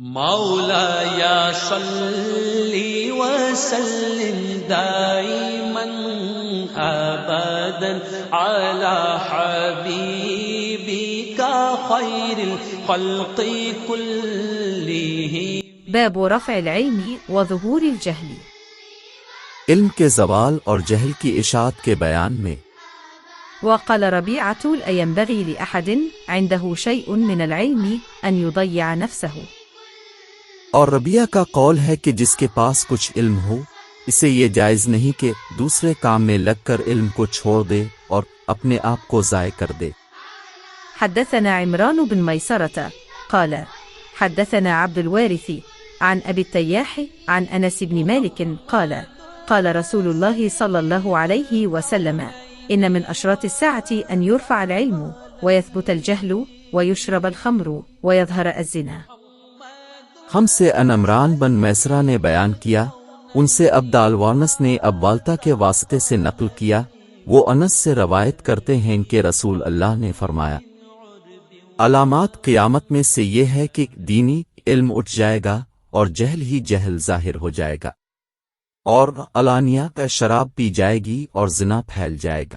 मौलाया सल्ली व सल्लिम दाइमन अबदन अला हबीबिका खैरिल खल्क़ि कुल्लिही। باب रफ़् العلम وظهور الجهل। इल्म के ज़वाल और जहल की इशाअत के बयान में। وقال ربيعة لا ينبغي لأحد عنده شيء من العلم أن يضيع نفسه। और रबिया का कौल है कि जिसके पास कुछ इल्म हो इसे ये जायज़ नहीं कि दूसरे काम में लगकर इल्म को छोड़ दे और अपने आप को ज़ाय कर दे। حدثنا عمران بن ميسرة قال حدثنا عبد الوارث عن أبي التياح عن أنس بن مالك قال قال رسول الله صلى الله عليه وسلم إن من أشراط الساعة أن يرفع العلم ويثبت الجهل ويشرب الخمر ويظهر الزنا। हमसे अनमरान बन मैसरा ने बयान किया, उनसे अब्दालवानस ने अब्बालता के वास्ते से नकल किया, वो अनस से रवायत करते हैं कि रसूल अल्लाह ने फरमाया, अलामात क़ियामत में से ये है कि दीनी इल्म उठ जाएगा और जहल ही जहल ज़ाहिर हो जाएगा, और अलानिया शराब पी जाएगी और ज़िना फैल जाएगा।